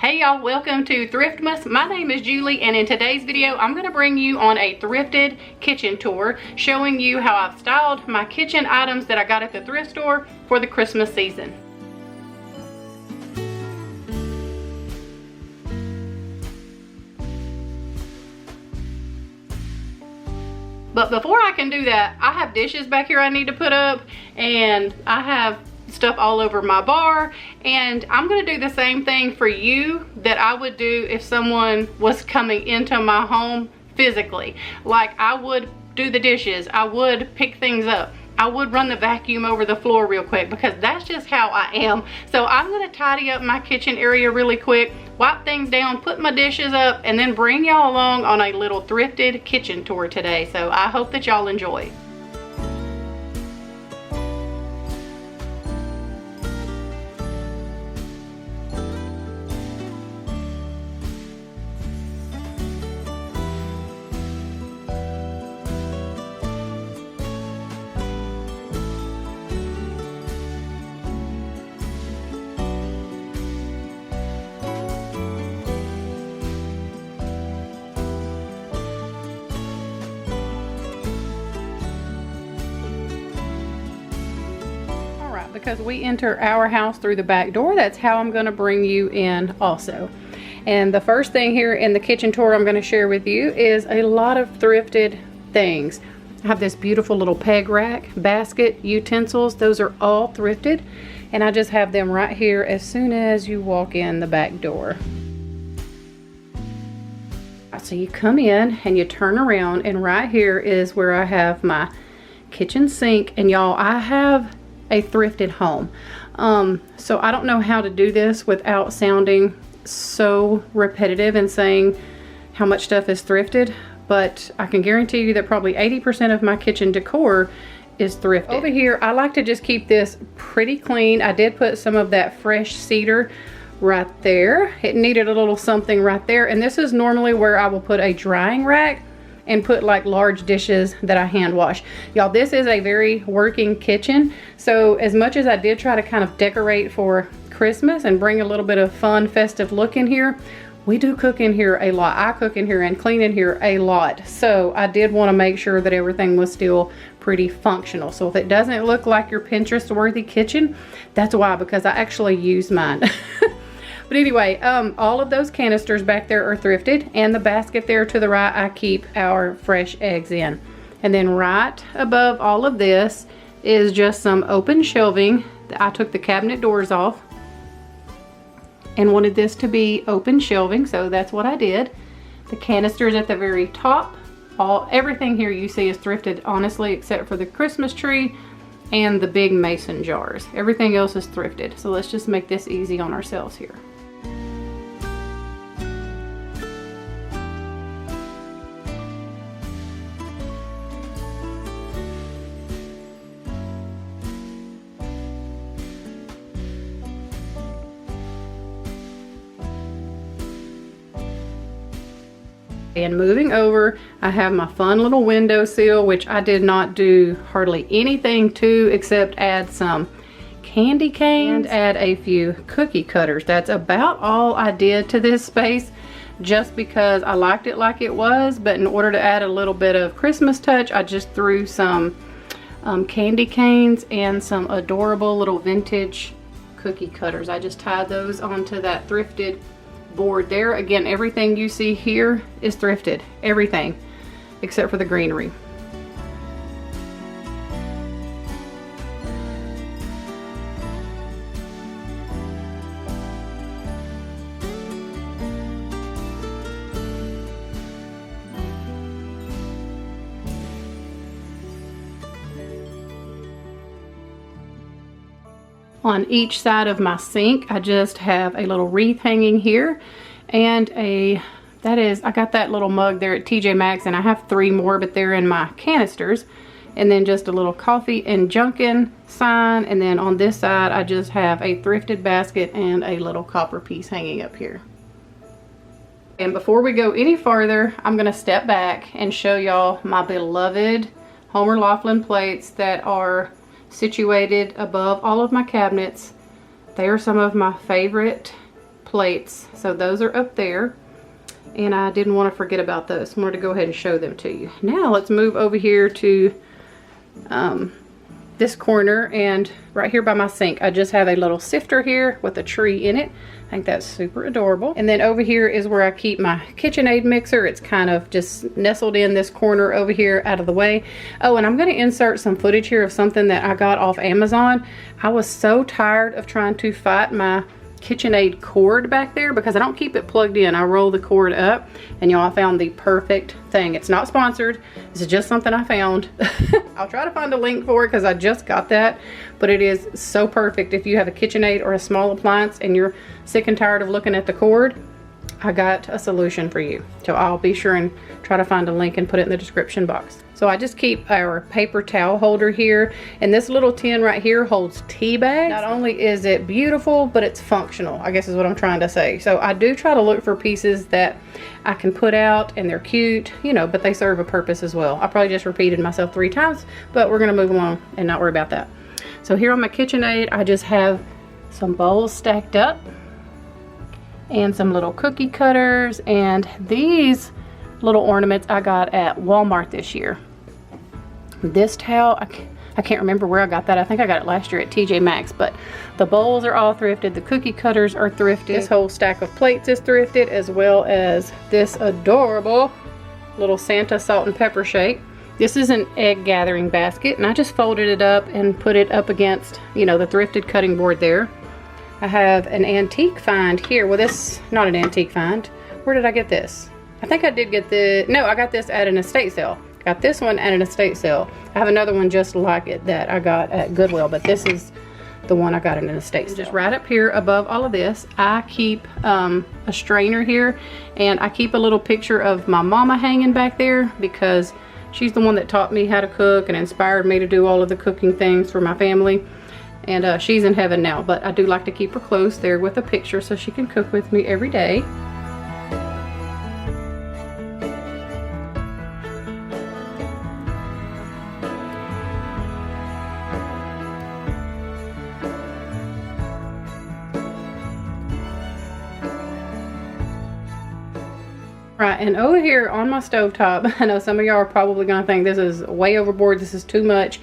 Hey y'all, welcome to THRIFT-MAS. My name is Julie, and in today's video I'm going to bring you on a thrifted kitchen tour showing you how I've styled my kitchen items that I got at the thrift store for the Christmas season. But before I can do that, I have dishes back here I need to put up, and I have stuff all over my bar, and I'm gonna do the same thing for you that I would do if someone was coming into my home physically. Like, I would do the dishes, I would pick things up, I would run the vacuum over the floor real quick, because that's just how I am. So I'm gonna tidy up my kitchen area really quick, wipe things down, put my dishes up, and then bring y'all along on a little thrifted kitchen tour today. So I hope that y'all enjoy. Because we enter our house through the back door, that's how I'm going to bring you in also. And the first thing here in the kitchen tour I'm going to share with you is a lot of thrifted things. I have this beautiful little peg rack, basket, utensils. Those are all thrifted, and I just have them right here as soon as you walk in the back door. So you come in and you turn around, and right here is where I have my kitchen sink. And y'all, I have a thrifted home, so I don't know how to do this without sounding so repetitive and saying how much stuff is thrifted, but I can guarantee you that probably 80% of my kitchen decor is thrifted. Over here, I like to just keep this pretty clean. I did put some of that fresh cedar right there. It needed a little something right there, and this is normally where I will put a drying rack and put like large dishes that I hand wash. Y'all, this is a very working kitchen, so as much as I did try to kind of decorate for Christmas and bring a little bit of fun festive look in here, we do cook in here a lot. I cook in here and clean in here a lot, so I did want to make sure that everything was still pretty functional. So if it doesn't look like your Pinterest worthy kitchen, that's why, because I actually use mine. But anyway, all of those canisters back there are thrifted, and the basket there to the right I keep our fresh eggs in. And then right above all of this is just some open shelving. I took the cabinet doors off and wanted this to be open shelving, so that's what I did. The canisters at the very top, everything here you see is thrifted, honestly, except for the Christmas tree and the big mason jars. Everything else is thrifted. So let's just make this easy on ourselves here. And moving over, I have my fun little windowsill, which I did not do hardly anything to except add some candy canes and add a few cookie cutters. That's about all I did to this space, just because I liked it like it was. But in order to add a little bit of Christmas touch, I just threw some candy canes and some adorable little vintage cookie cutters. I just tied those onto that thrifted board there. Again, everything you see here is thrifted, everything except for the greenery. On each side of my sink, I just have a little wreath hanging here, and I got that little mug there at TJ Maxx, and I have 3 more, but they're in my canisters. And then just a little coffee and Junkin sign, and then on this side I just have a thrifted basket and a little copper piece hanging up here. And before we go any farther, I'm going to step back and show y'all my beloved Homer Laughlin plates that are situated above all of my cabinets. They are some of my favorite plates. So those are up there. And I didn't want to forget about those. I wanted to go ahead and show them to you. Now let's move over here to this corner, and right here by my sink I just have a little sifter here with a tree in it. I think that's super adorable. And then over here is where I keep my KitchenAid mixer. It's kind of just nestled in this corner over here out of the way. Oh, and I'm going to insert some footage here of something that I got off Amazon. I was so tired of trying to fight my KitchenAid cord back there because I don't keep it plugged in. I roll the cord up, and y'all, I found the perfect thing. It's not sponsored. This is just something I found. I'll try to find a link for it because I just got that, but it is so perfect if you have a KitchenAid or a small appliance and you're sick and tired of looking at the cord. I got a solution for you. So I'll be sure and try to find a link and put it in the description box. So I just keep our paper towel holder here, and this little tin right here holds tea bags. Not only is it beautiful, but it's functional, I guess is what I'm trying to say. So I do try to look for pieces that I can put out and they're cute, you know, but they serve a purpose as well. I probably just repeated myself 3 times, but we're gonna move along and not worry about that. So here on my KitchenAid, I just have some bowls stacked up and some little cookie cutters, and these little ornaments I got at Walmart this year. This towel, I can't remember where I got that. I think I got it last year at TJ Maxx, but the bowls are all thrifted. The cookie cutters are thrifted. This whole stack of plates is thrifted, as well as this adorable little Santa salt and pepper shake. This is an egg gathering basket, and I just folded it up and put it up against, you know, the thrifted cutting board there. I have an antique find here. Well, this, not an antique find. Where did I get this? I think I did get no, I got this at an estate sale. Got this one at an estate sale. I have another one just like it that I got at Goodwill, but this is the one I got at an estate sale. Just right up here above all of this, I keep a strainer here, and I keep a little picture of my mama hanging back there because she's the one that taught me how to cook and inspired me to do all of the cooking things for my family. And she's in heaven now, but I do like to keep her close there with a picture so she can cook with me every day. Right, and over here on my stovetop, I know some of y'all are probably gonna think this is way overboard, this is too much,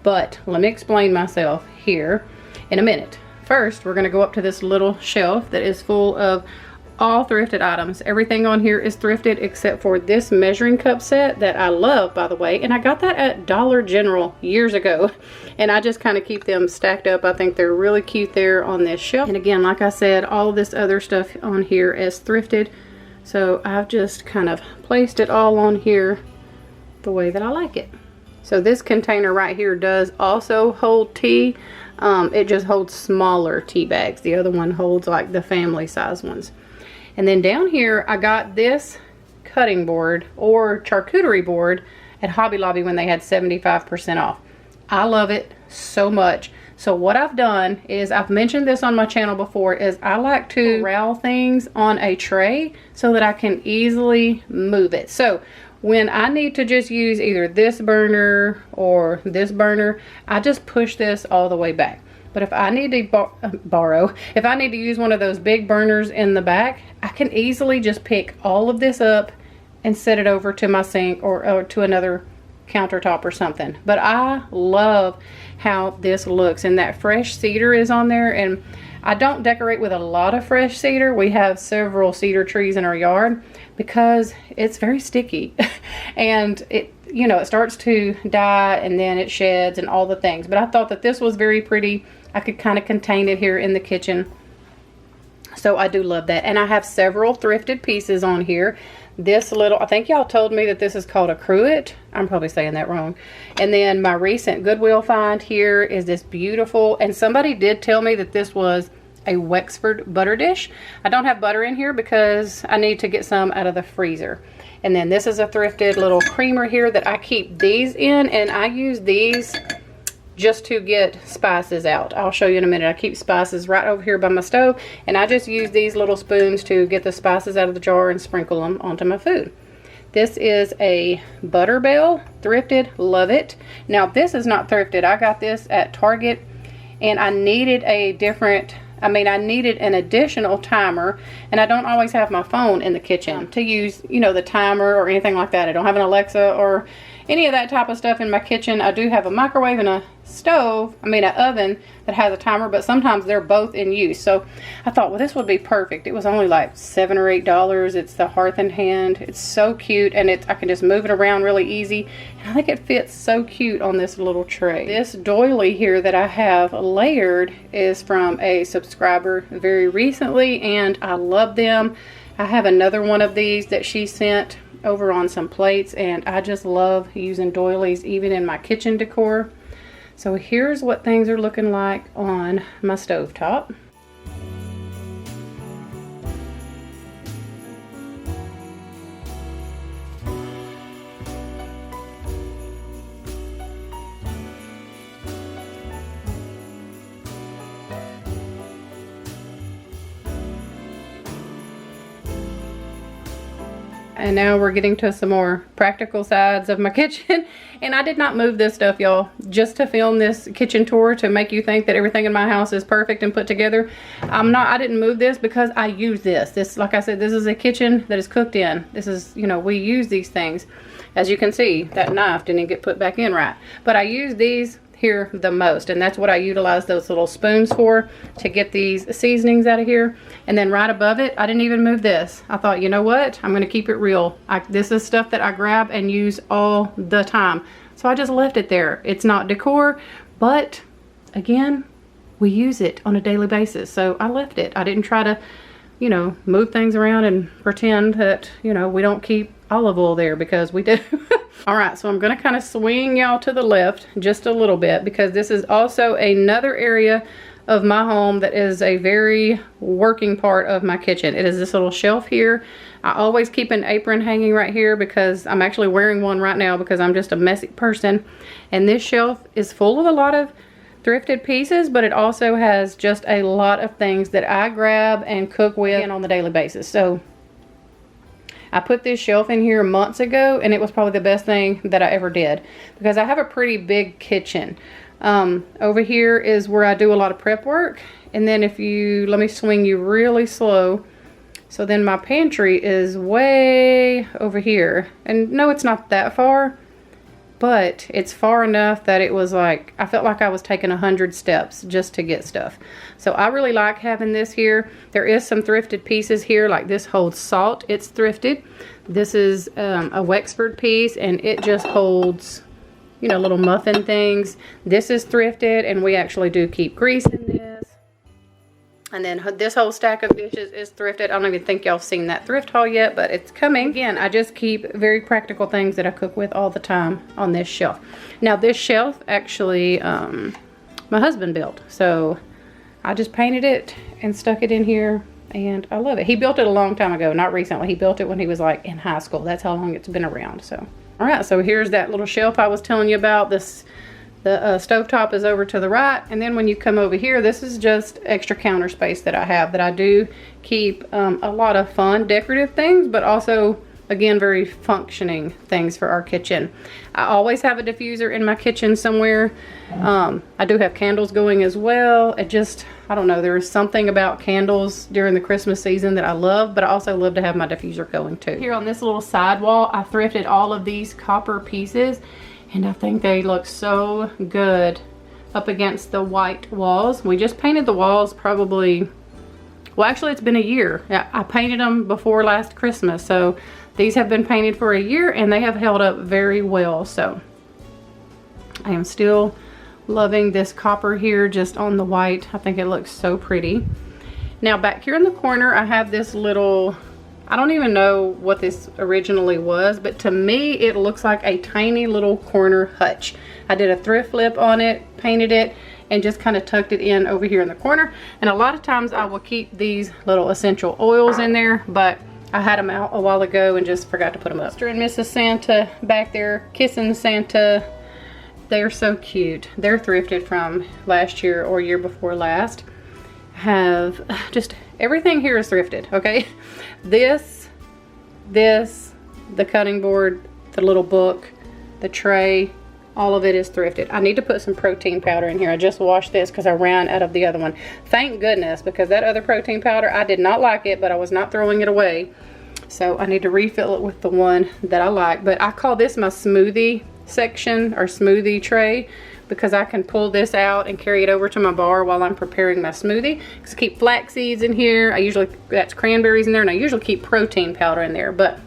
but let me explain myself here in a minute. First, we're gonna go up to this little shelf that is full of all thrifted items. Everything on here is thrifted except for this measuring cup set that I love, by the way, and I got that at Dollar General years ago, and I just kind of keep them stacked up. I think they're really cute there on this shelf. And again, like I said, all this other stuff on here is thrifted. So I've just kind of placed it all on here the way that I like it. So this container right here does also hold tea. It just holds smaller tea bags. The other one holds like the family size ones. And then down here I got this cutting board or charcuterie board at Hobby Lobby when they had 75% off. I love it so much. So what I've done is, I've mentioned this on my channel before, is I like to corral things on a tray so that I can easily move it. So when I need to just use either this burner or this burner, I just push this all the way back. But if I need to if I need to use one of those big burners in the back, I can easily just pick all of this up and set it over to my sink or to another countertop or something. But I love how this looks, and that fresh cedar is on there. And I don't decorate with a lot of fresh cedar. We have several cedar trees in our yard because it's very sticky and it, you know, it starts to die and then it sheds and all the things. But I thought that this was very pretty. I could kind of contain it here in the kitchen. So I do love that. And I have several thrifted pieces on here. This little, I think y'all told me that this is called a cruet. I'm probably saying that wrong. And then my recent Goodwill find here is this beautiful, and somebody did tell me that this was a Wexford butter dish. I don't have butter in here because I need to get some out of the freezer. And then this is a thrifted little creamer here that I keep these in, and I use these just to get spices out. I'll show you in a minute. I keep spices right over here by my stove, and I just use these little spoons to get the spices out of the jar and sprinkle them onto my food. This is a butter bell, thrifted, love it. Now this is not thrifted. I got this at Target, and I needed a different I mean, I needed an additional timer, and I don't always have my phone in the kitchen to use, you know, the timer or anything like that. I don't have an Alexa or any of that type of stuff in my kitchen. I do have a microwave and a stove, I mean an oven that has a timer, but sometimes they're both in use. So I thought, well, this would be perfect. It was only like $7 or $8. It's the Hearth and Hand. It's so cute, and I can just move it around really easy, and I think it fits so cute on this little tray. This doily here that I have layered is from a subscriber very recently, and I love them. I have another one of these that she sent over on some plates, and I just love using doilies even in my kitchen decor. So here's what things are looking like on my stovetop. And now we're getting to some more practical sides of my kitchen. And I did not move this stuff, y'all, just to film this kitchen tour to make you think that everything in my house is perfect and put together. I didn't move this because I use this. This, like I said, this is a kitchen that is cooked in. This is, you know, we use these things. As you can see, that knife didn't get put back in right. But I use these here the most, and that's what I utilize those little spoons for, to get these seasonings out of here. And then right above it, I didn't even move this. I thought, you know what, I'm gonna keep it real. This is stuff that I grab and use all the time, so I just left it there. It's not decor, but again, we use it on a daily basis, so I left it. I didn't try to, you know, move things around and pretend that, you know, we don't keep olive oil there, because we do. All right, so I'm gonna kind of swing y'all to the left just a little bit, because this is also another area of my home that is a very working part of my kitchen. It is this little shelf here. I always keep an apron hanging right here, because I'm actually wearing one right now because I'm just a messy person. And this shelf is full of a lot of thrifted pieces, but it also has just a lot of things that I grab and cook with on the daily basis. So I put this shelf in here months ago, and it was probably the best thing that I ever did, because I have a pretty big kitchen. Over here is where I do a lot of prep work, and then if you let me swing you really slow, so then my pantry is way over here. And no, it's not that far, but it's far enough that it was like, I felt like I was taking 100 steps just to get stuff. So I really like having this here. There is some thrifted pieces here, like this holds salt. It's thrifted. This is a Wexford piece, and it just holds, you know, little muffin things. This is thrifted, and we actually do keep grease in this. And then this whole stack of dishes is thrifted. I don't even think y'all seen that thrift haul yet, but it's coming. Again, I just keep very practical things that I cook with all the time on this shelf. Now this shelf actually my husband built. So I just painted it and stuck it in here, and I love it. He built it a long time ago, not recently. He built it when he was like in high school. That's how long it's been around. So, all right, so here's that little shelf I was telling you about. The stovetop is over to the right, and then when you come over here, this is just extra counter space that I have, that I do keep a lot of fun decorative things, but also, again, very functioning things for our kitchen. I always have a diffuser in my kitchen somewhere. I do have candles going as well. It just, I don't know, there is something about candles during the Christmas season that I love, but I also love to have my diffuser going too. Here on this little side wall, I thrifted all of these copper pieces, and I think they look so good up against the white walls. We just painted the walls probably, well, actually it's been a year. I painted them before last Christmas, so these have been painted for a year, and they have held up very well. So I am still loving this copper here just on the white. I think it looks so pretty. Now back here in the corner, I have this little, I don't even know what this originally was, but to me it looks like a tiny little corner hutch. I did a thrift flip on it, painted it, and just kind of tucked it in over here in the corner. And a lot of times I will keep these little essential oils in there, but I had them out a while ago and just forgot to put them up. Mr. and Mrs. Santa back there kissing Santa. They're so cute. They're thrifted from last year or year before last. Have just everything here is thrifted, okay? This, the cutting board, the little book, the tray, All of it is thrifted. I need to put some protein powder in here. I just washed this because I ran out of the other one. Thank goodness, because that other protein powder, I did not like it, but I was not throwing it away. So I need to refill it with the one that I like. But I call this my smoothie section or smoothie tray, because I can pull this out and carry it over to my bar while I'm preparing my smoothie. Because I keep flax seeds in here. That's cranberries in there, and I usually keep protein powder in there, but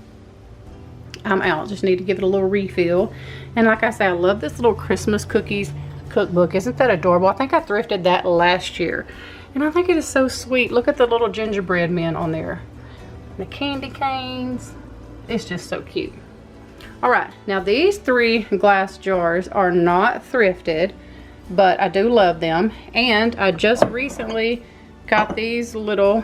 I'm out. Just need to give it a little refill. And like I say, I love this little Christmas cookies cookbook. Isn't that adorable? I think I thrifted that last year. And I think it is so sweet. Look at the little gingerbread men on there. The candy canes. It's just so cute. All right, now these 3 glass jars are not thrifted, but I do love them. And I just recently got these little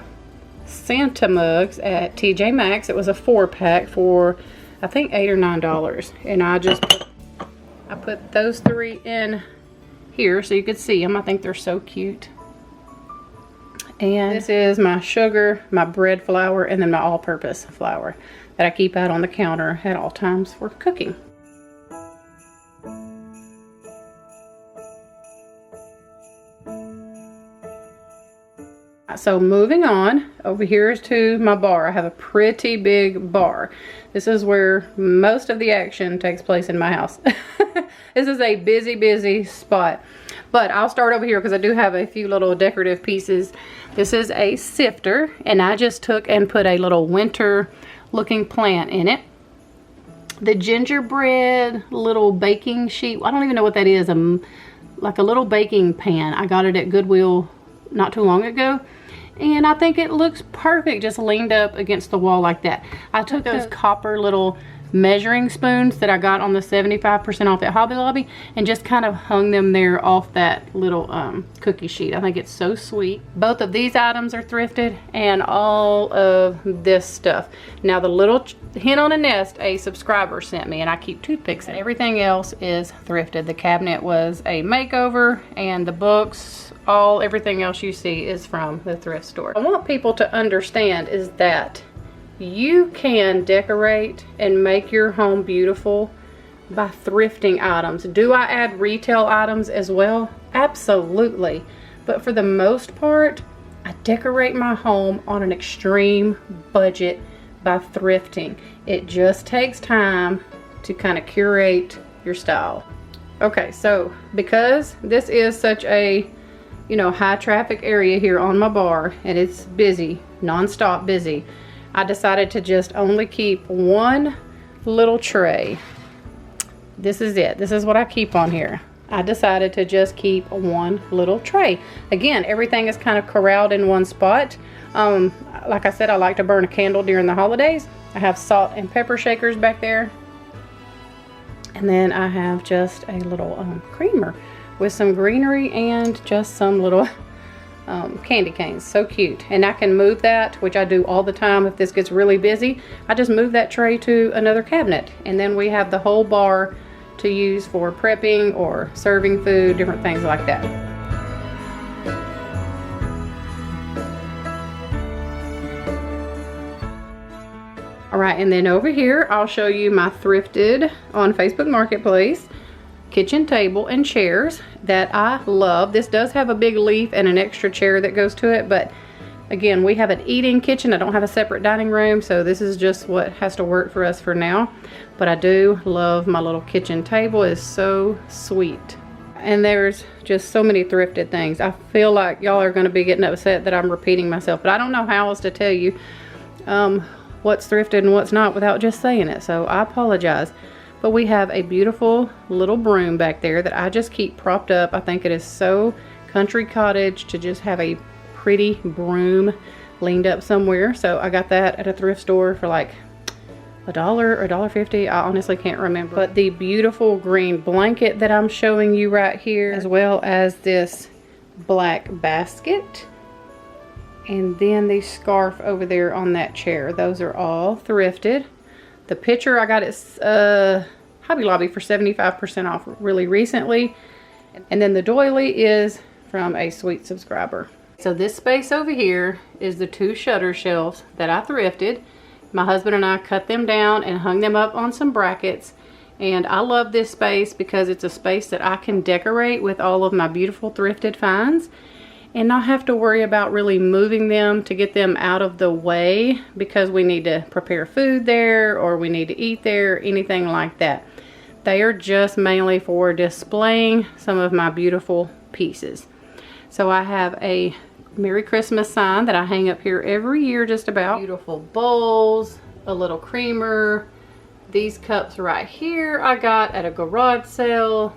Santa mugs at TJ Maxx. It was a 4-pack for, I think, $8 or $9. And I put those 3 in here so you could see them. I think they're so cute. And this is my sugar, my bread flour, and then my all-purpose flour that I keep out on the counter at all times for cooking. So moving on, over here is to my bar. I have a pretty big bar. This is where most of the action takes place in my house. This is a busy, busy spot. But I'll start over here because I do have a few little decorative pieces. This is a sifter, and I just took and put a little winter looking plant in it. The gingerbread little baking sheet, I don't even know what that is, like a little baking pan. I got it at Goodwill not too long ago, and I think it looks perfect just leaned up against the wall like that. I took those copper little measuring spoons that I got on the 75% off at Hobby Lobby and just kind of hung them there off that little cookie sheet. I think it's so sweet. Both of these items are thrifted, and all of this stuff. Now the little hen on a nest a subscriber sent me, and I keep toothpicks, and everything else is thrifted. The cabinet was a makeover, and the books, everything else you see is from the thrift store. I want people to understand is that you can decorate and make your home beautiful by thrifting items. Do I add retail items as well? Absolutely. But for the most part, I decorate my home on an extreme budget by thrifting. It just takes time to kind of curate your style. Okay, so because this is such a high traffic area here on my bar, and it's busy, non-stop busy, I decided to just only keep one little tray. This is it. This is what I keep on here. I decided to just keep one little tray. Again, everything is kind of corralled in one spot. Like I said, I like to burn a candle during the holidays. I have salt and pepper shakers back there. And then I have just a little creamer with some greenery and just some little candy canes. So cute. And I can move that, which I do all the time. If this gets really busy, I just move that tray to another cabinet, and then we have the whole bar to use for prepping or serving food, different things like that. All right, and then over here I'll show you my thrifted on Facebook Marketplace kitchen table and chairs that I love. This does have a big leaf and an extra chair that goes to it, but again, we have an eating kitchen. I don't have a separate dining room, so this is just what has to work for us for now. But I do love my little kitchen table. It's so sweet. And there's just so many thrifted things. I feel like y'all are going to be getting upset that I'm repeating myself, but I don't know how else to tell you what's thrifted and what's not without just saying it, so I apologize. But we have a beautiful little broom back there that I just keep propped up. I think it is so country cottage to just have a pretty broom leaned up somewhere. So I got that at a thrift store for like $1 or $1.50. I honestly can't remember. But the beautiful green blanket that I'm showing you right here, as well as this black basket, and then the scarf over there on that chair. Those are all thrifted. The picture I got at Hobby Lobby for 75% off really recently. And then the doily is from a sweet subscriber. So this space over here is the 2 shutter shelves that I thrifted. My husband and I cut them down and hung them up on some brackets. And I love this space because it's a space that I can decorate with all of my beautiful thrifted finds and not have to worry about really moving them to get them out of the way because we need to prepare food there or we need to eat there, anything like that. They are just mainly for displaying some of my beautiful pieces. So I have a Merry Christmas sign that I hang up here every year just about. Beautiful bowls, a little creamer. These cups right here I got at a garage sale.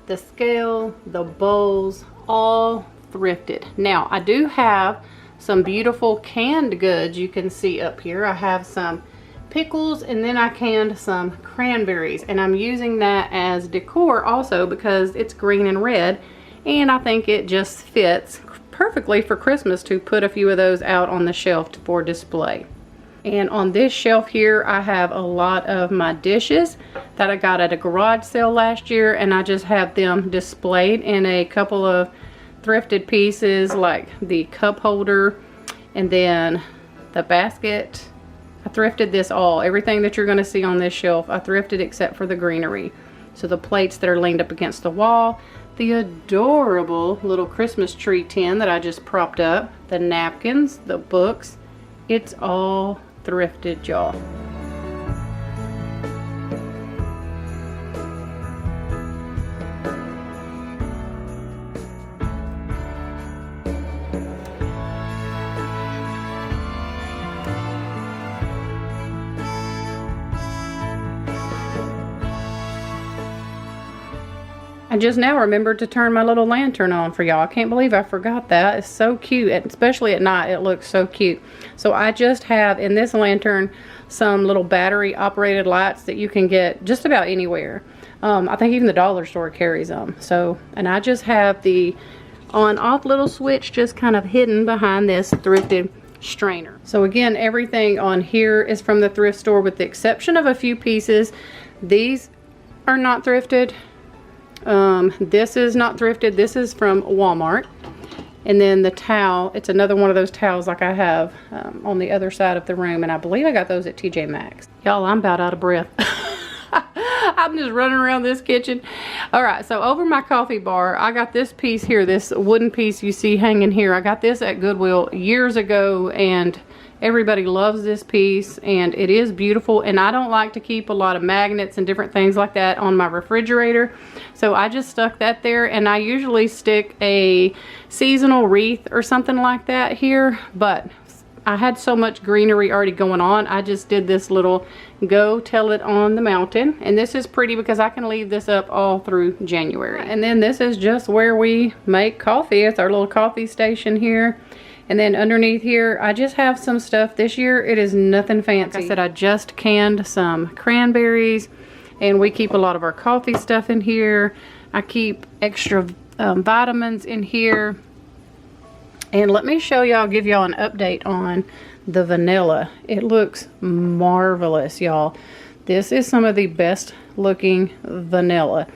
The scale, the bowls, all thrifted. Now I do have some beautiful canned goods you can see up here. I have some pickles and then I canned some cranberries, and I'm using that as decor also because it's green and red, and I think it just fits perfectly for Christmas to put a few of those out on the shelf for display. And on this shelf here I have a lot of my dishes that I got at a garage sale last year, and I just have them displayed in a couple of thrifted pieces, like the cup holder and then the basket. I thrifted this all. Everything that you're going to see on this shelf I thrifted except for the greenery. So the plates that are leaned up against the wall, the adorable little Christmas tree tin that I just propped up, the napkins, the books, it's all thrifted, y'all. I just now remembered to turn my little lantern on for y'all. I can't believe I forgot that. It's so cute, and especially at night it looks so cute. So I just have in this lantern some little battery operated lights that you can get just about anywhere. I think even the dollar store carries them. So, and I just have the on off little switch just kind of hidden behind this thrifted strainer. So again, everything on here is from the thrift store with the exception of a few pieces. These are not thrifted. This is not thrifted. This is from Walmart. And then the towel, it's another one of those towels like I have on the other side of the room, and I believe I got those at TJ Maxx. Y'all, I'm about out of breath. I'm just running around this kitchen. Alright, so over my coffee bar, I got this piece here, this wooden piece you see hanging here. I got this at Goodwill years ago, and everybody loves this piece, and it is beautiful. And I don't like to keep a lot of magnets and different things like that on my refrigerator, so I just stuck that there. And I usually stick a seasonal wreath or something like that here, but I had so much greenery already going on, I just did this little go tell it on the mountain. And this is pretty because I can leave this up all through January. And then this is just where we make coffee. It's our little coffee station here. And then underneath here, I just have some stuff. This year, it is nothing fancy. Like I said, I just canned some cranberries, and we keep a lot of our coffee stuff in here. I keep extra vitamins in here. And let me show y'all, give y'all an update on the vanilla. It looks marvelous, y'all. This is some of the best looking vanilla.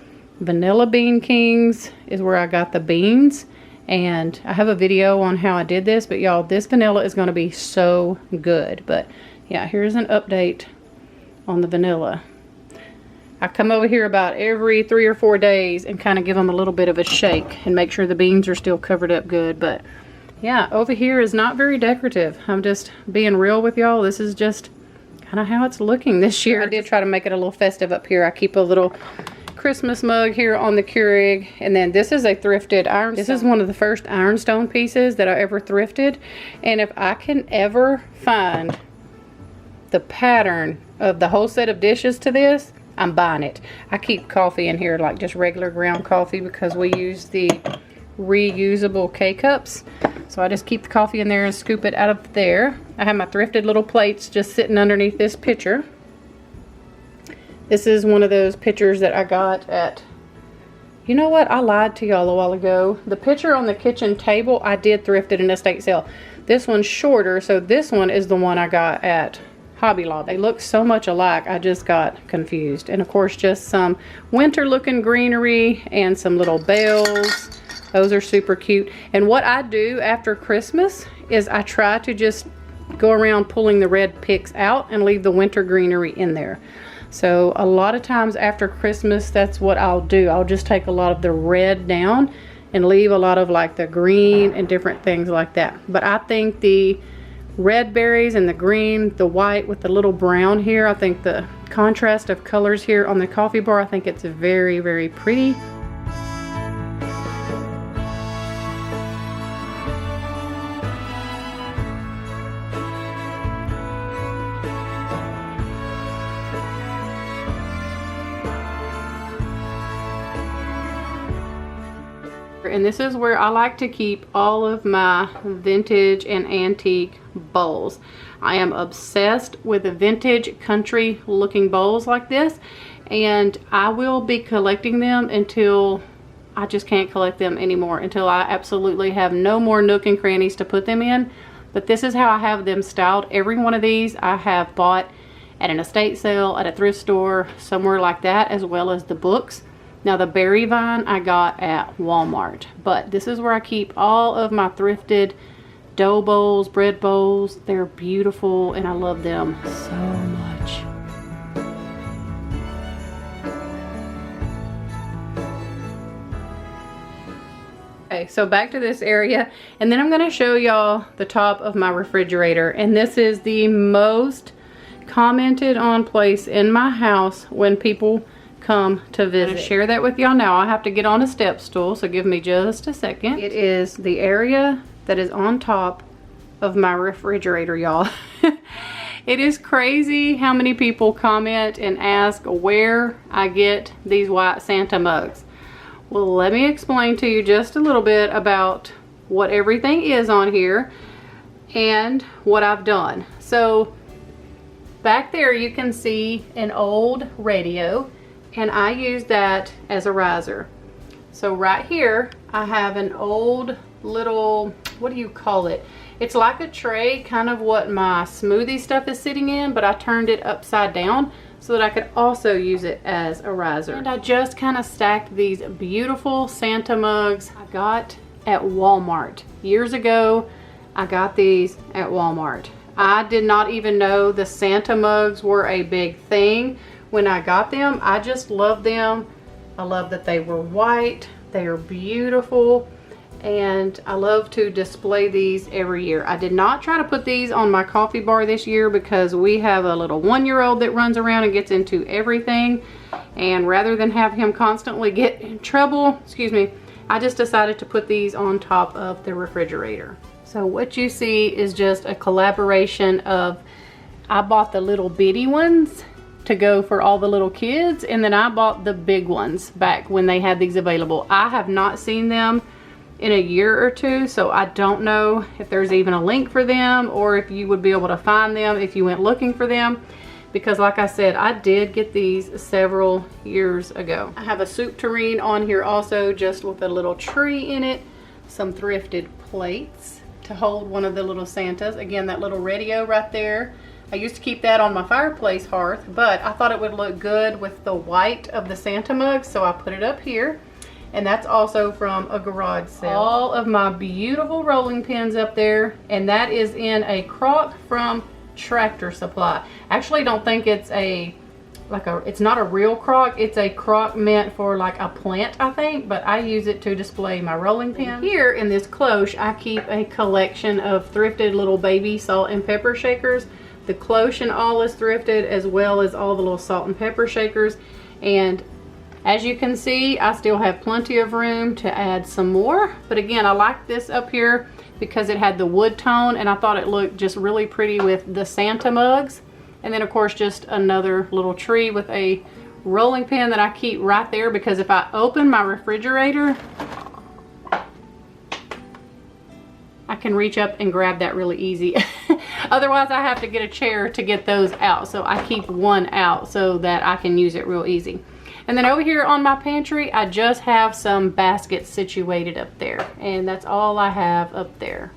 Vanilla Bean Kings is where I got the beans. And I have a video on how I did this, but y'all, this vanilla is going to be so good. But yeah, here's an update on the vanilla. I come over here about every 3 or 4 days and kind of give them a little bit of a shake and make sure the beans are still covered up good. But yeah, over here is not very decorative. I'm just being real with y'all. This is just kind of how it's looking this year. I did try to make it a little festive up here. I keep a little Christmas mug here on the Keurig, and then this is a thrifted ironstone. This is one of the first ironstone pieces that I ever thrifted, and if I can ever find the pattern of the whole set of dishes to this, I'm buying it. I keep coffee in here, like just regular ground coffee, because we use the reusable K-cups. So I just keep the coffee in there and scoop it out of there. I have my thrifted little plates just sitting underneath this pitcher. This is one of those pitchers that I got at, you know what, I lied to y'all a while ago. The pitcher on the kitchen table, I did thrift it in a estate sale. This one's shorter, so this one is the one I got at Hobby Lobby. They look so much alike, I just got confused. And of course, just some winter looking greenery and some little bells. Those are super cute. And what I do after Christmas is I try to just go around pulling the red picks out and leave the winter greenery in there. So a lot of times after Christmas, that's what I'll do. I'll just take a lot of the red down and leave a lot of like the green and different things like that. But I think the red berries and the green, the white with the little brown here, I think the contrast of colors here on the coffee bar, I think it's very, very pretty. And this is where I like to keep all of my vintage and antique bowls. I am obsessed with the vintage country looking bowls like this, and I will be collecting them until I just can't collect them anymore, until I absolutely have no more nook and crannies to put them in. But this is how I have them styled. Every one of these I have bought at an estate sale, at a thrift store, somewhere like that, as well as the books. Now the berry vine I got at Walmart, but this is where I keep all of my thrifted dough bowls, bread bowls. They're beautiful and I love them so much. Okay, so back to this area, and then I'm going to show y'all the top of my refrigerator, and this is the most commented on place in my house when people come to visit. I'm gonna share that with y'all now. I have to get on a step stool, so give me just a second. It is the area that is on top of my refrigerator, y'all. It is crazy how many people comment and ask where I get these white Santa mugs. Well, let me explain to you just a little bit about what everything is on here and what I've done. So back there you can see an old radio, and I use that as a riser. So right here I have an old little, what do you call it? It's like a tray, kind of what my smoothie stuff is sitting in, but I turned it upside down so that I could also use it as a riser. And I just kind of stacked these beautiful Santa mugs I got at Walmart. Years ago, I got these at Walmart. I did not even know the Santa mugs were a big thing when I got them. I just love them. I love that they were white. They are beautiful. And I love to display these every year. I did not try to put these on my coffee bar this year because we have a little 1-year-old that runs around and gets into everything. And rather than have him constantly get in trouble, excuse me, I just decided to put these on top of the refrigerator. So what you see is just a collaboration of, I bought the little bitty ones to go for all the little kids, and then I bought the big ones back when they had these available. I have not seen them in a year or two, so I don't know if there's even a link for them or if you would be able to find them if you went looking for them, because like I said, I did get these several years ago. I have a soup tureen on here also, just with a little tree in it, some thrifted plates to hold one of the little Santas. Again, that little radio right there, I used to keep that on my fireplace hearth, but I thought it would look good with the white of the Santa mug, so I put it up here. And that's also from a garage sale. All of my beautiful rolling pins up there, and that is in a crock from Tractor Supply. Actually, don't think it's it's not a real crock. It's a crock meant for like a plant, I think, but I use it to display my rolling pins. Here in this cloche, I keep a collection of thrifted little baby salt and pepper shakers. The cloche and all is thrifted, as well as all the little salt and pepper shakers. And as you can see, I still have plenty of room to add some more. But again, I like this up here because it had the wood tone, and I thought it looked just really pretty with the Santa mugs. And then of course, just another little tree with a rolling pin that I keep right there, because if I open my refrigerator, I can reach up and grab that really easy. Otherwise, I have to get a chair to get those out. So I keep one out so that I can use it real easy. And then over here on my pantry, I just have some baskets situated up there. And that's all I have up there.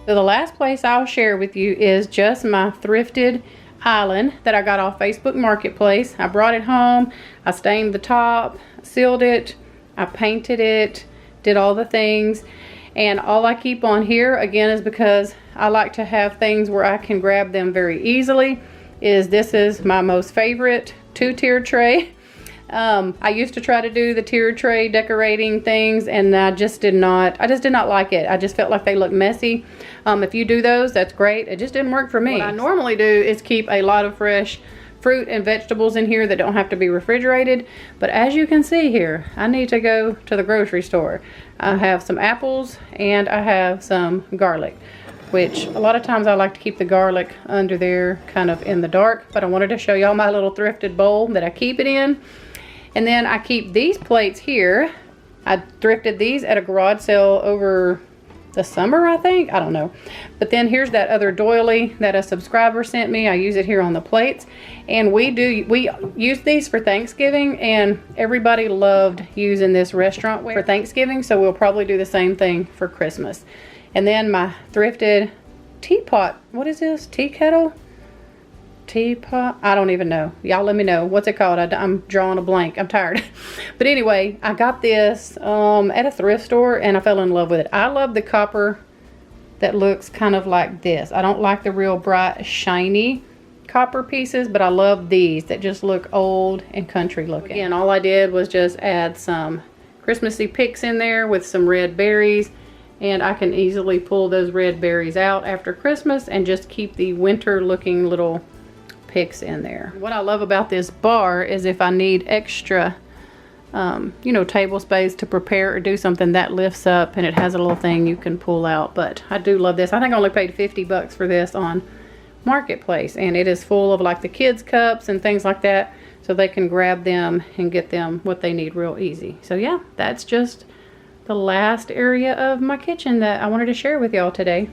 So the last place I'll share with you is just my thrifted island that I got off Facebook Marketplace. I brought it home, I stained the top, sealed it, I painted it, did all the things. And all I keep on here, again, is because I like to have things where I can grab them very easily. This is my most favorite 2-tier tray. I used to try to do the tier tray decorating things, and I just did not like it. I just felt like they looked messy. If you do those, that's great. It just didn't work for me. What I normally do is keep a lot of fresh fruit and vegetables in here that don't have to be refrigerated. But as you can see here, I need to go to the grocery store. I have some apples and I have some garlic, which a lot of times I like to keep the garlic under there kind of in the dark. But I wanted to show y'all my little thrifted bowl that I keep it in. And then I keep these plates here. I thrifted these at a garage sale over the summer, I think. I don't know. But then here's that other doily that a subscriber sent me. I use it here on the plates. And we use these for Thanksgiving, and everybody loved using this restaurant ware for Thanksgiving, so we'll probably do the same thing for Christmas. And then my thrifted teapot. What is this? Tea kettle? Teapot? I don't even know. Y'all let me know. What's it called? I'm drawing a blank. I'm tired. But anyway, I got this at a thrift store, and I fell in love with it. I love the copper that looks kind of like this. I don't like the real bright, shiny copper pieces, but I love these that just look old and country looking. Again, all I did was just add some Christmassy picks in there with some red berries, and I can easily pull those red berries out after Christmas and just keep the winter looking little picks in there. What I love about this bar is if I need extra you know, table space to prepare or do something, that lifts up and it has a little thing you can pull out. But I do love this. I think I only paid 50 bucks for this on Marketplace, and it is full of like the kids cups and things like that, so they can grab them and get them what they need real easy. So yeah, that's just the last area of my kitchen that I wanted to share with y'all today.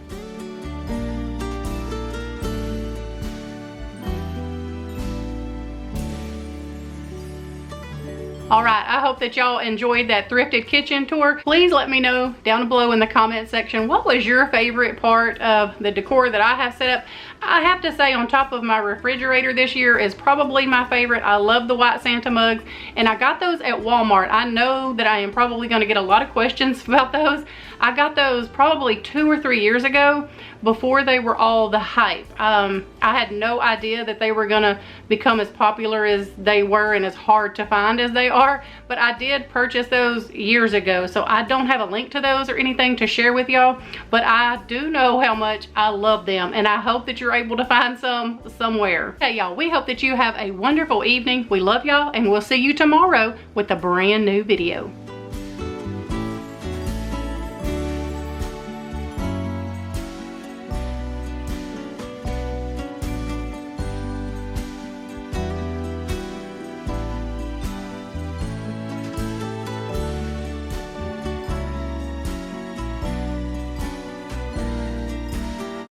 Alright, I hope that y'all enjoyed that thrifted kitchen tour. Please let me know down below in the comment section, what was your favorite part of the decor that I have set up. I have to say, on top of my refrigerator this year is probably my favorite. I love the white Santa mugs, and I got those at Walmart. I know that I am probably going to get a lot of questions about those. I got those probably 2 or 3 years ago, before they were all the hype. I had no idea that they were gonna become as popular as they were and as hard to find as they are, but I did purchase those years ago, so I don't have a link to those or anything to share with y'all, but I do know how much I love them, and I hope that you're able to find some somewhere. Hey y'all, we hope that you have a wonderful evening. We love y'all, and we'll see you tomorrow with a brand new video.